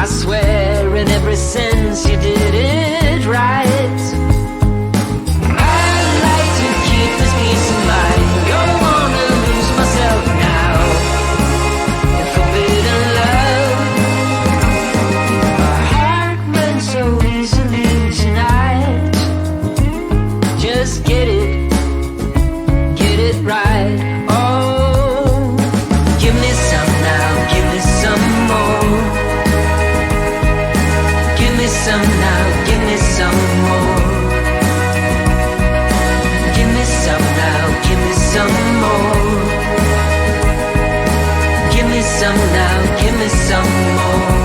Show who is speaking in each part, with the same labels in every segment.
Speaker 1: I swear in every sense you did it right. I'd like to keep this peace of mind. Don't wanna lose myself now in forbidden love. Our heart went so easily tonight. Just get it right. Oh, give me some now, give me some more. Give me some now, give me some more. Give me some now, give me some more. Give me some now, give me some more.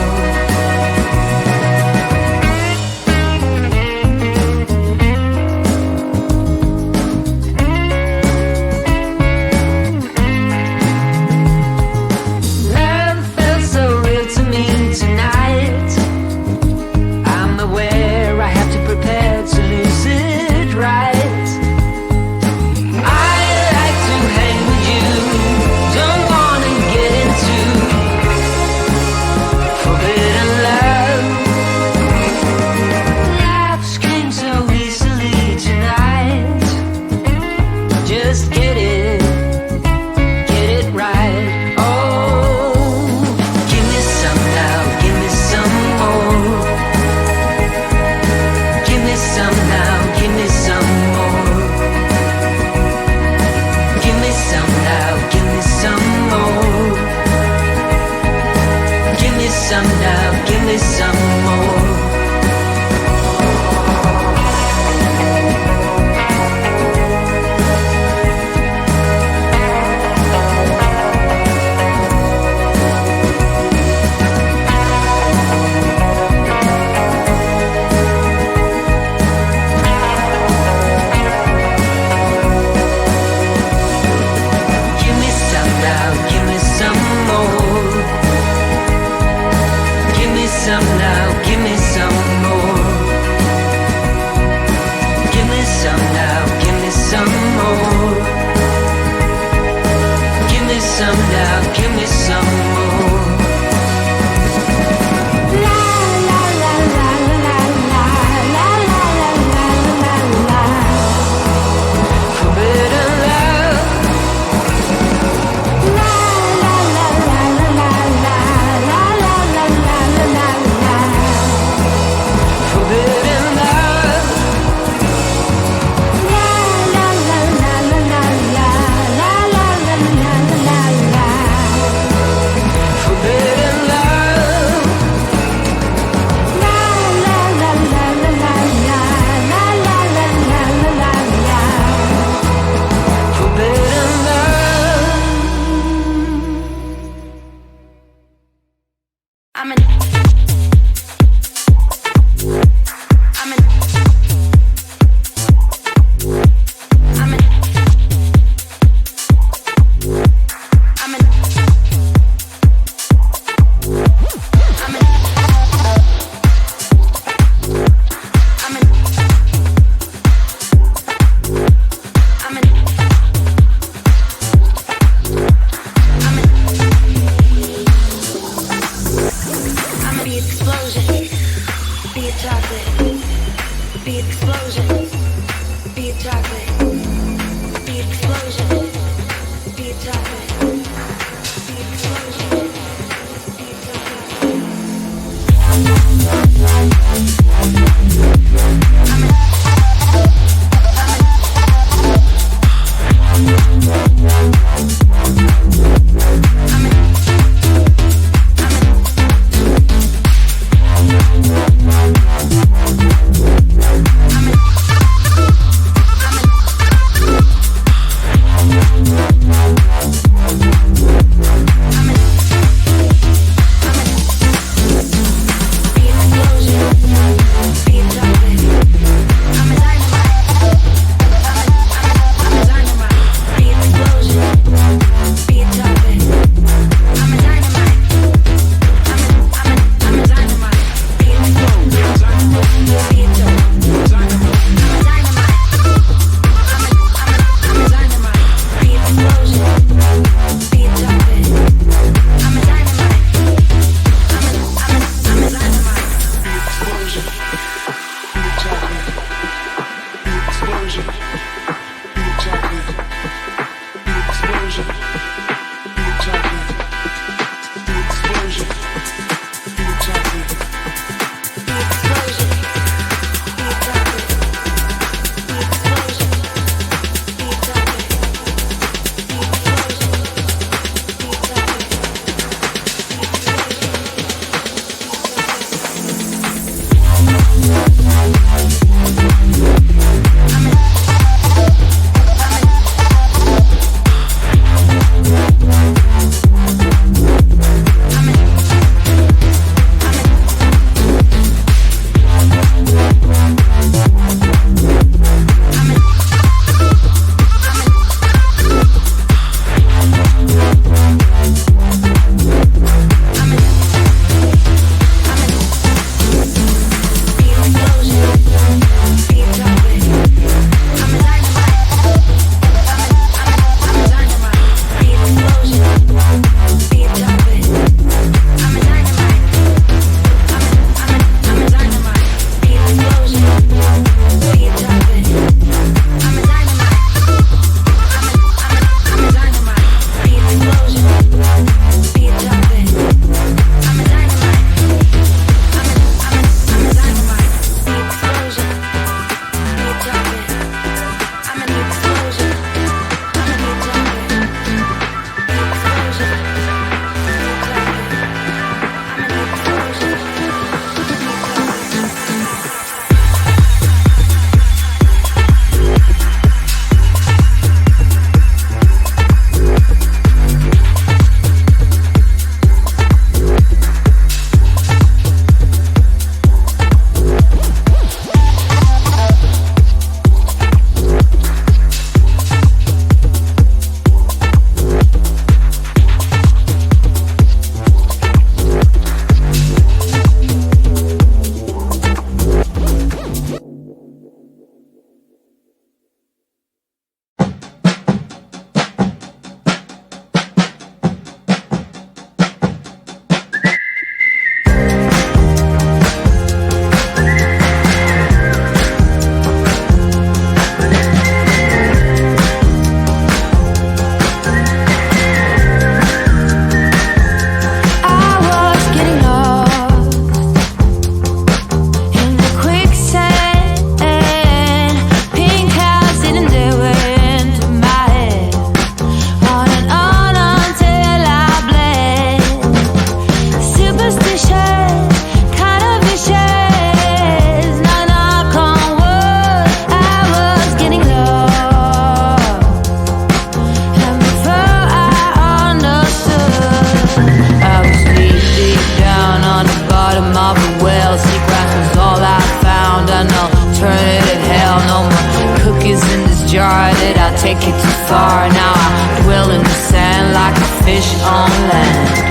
Speaker 1: this jar that I take it too far. Now I dwell in the sand like a fish on land.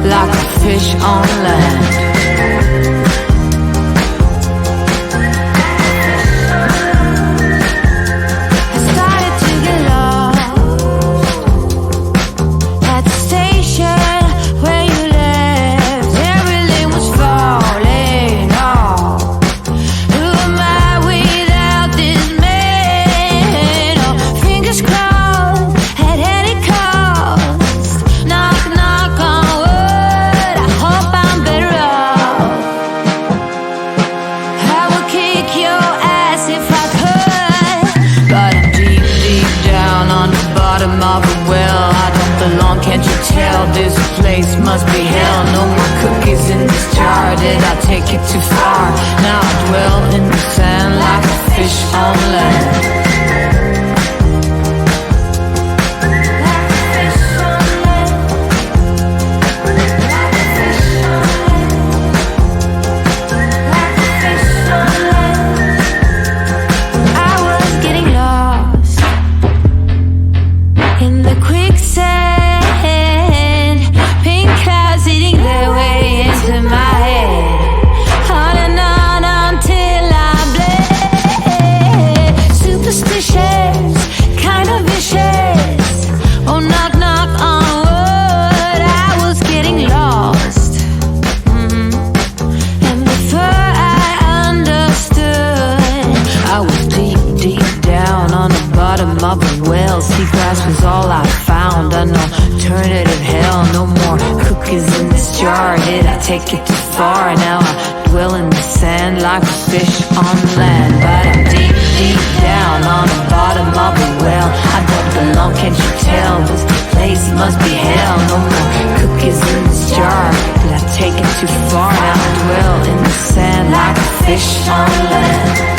Speaker 1: Like a fish on land. This place must be hell. No more cookies in this jar. Did I take it too far? Now I dwell in the sand like a fish on land. Was all I found, an alternative hell. No more cookies in this jar. Did I take it too far? Now I dwell in the sand like a fish on land. But I'm deep, deep down on the bottom of a well. I don't belong, can't you tell? This place must be hell. No more cookies in this jar. Did I take it too far? Now I dwell in the sand like a fish on land.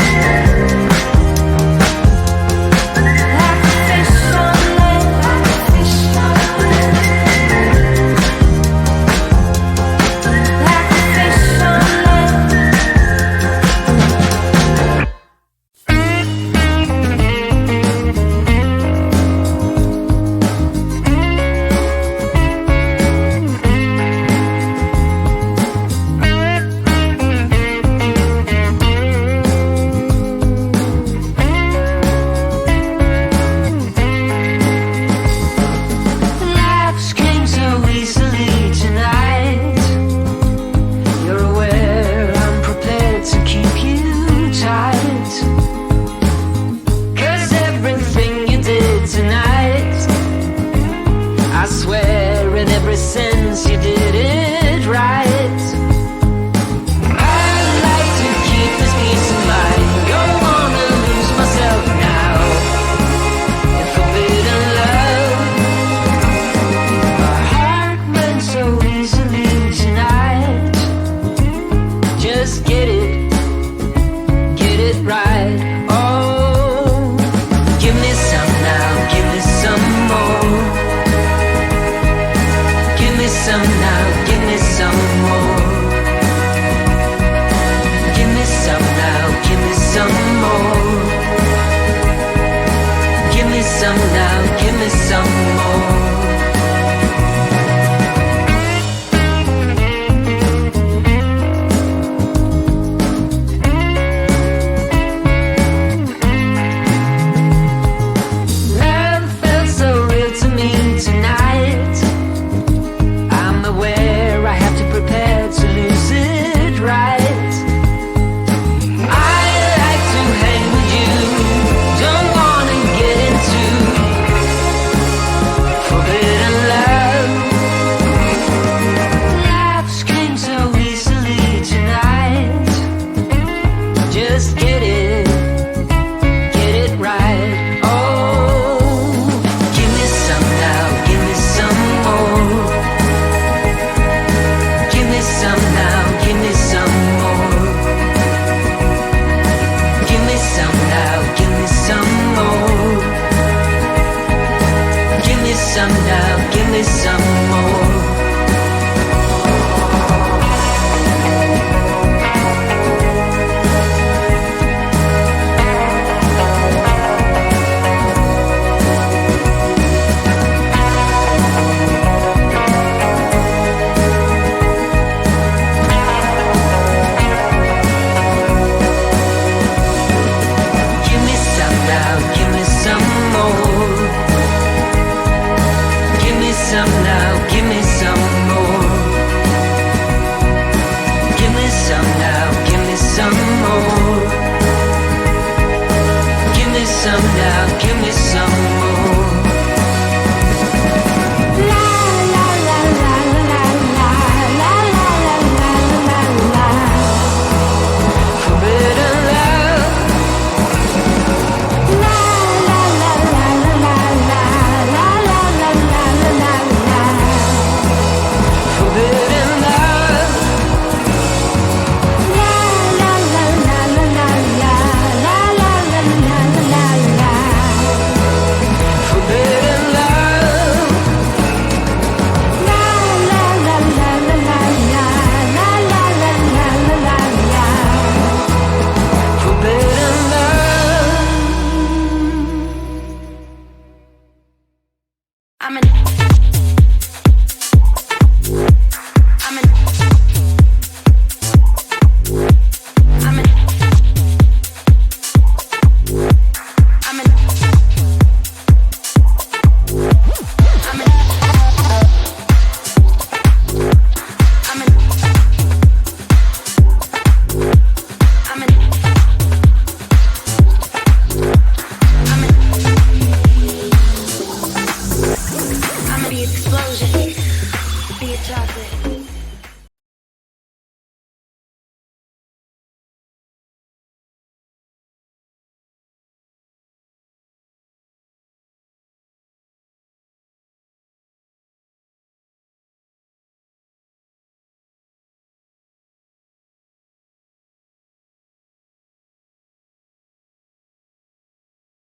Speaker 1: Some now. some now, give me some more. Give me some now, give me some more. Give me some now, give me some more.
Speaker 2: Explosion, be a chocolate.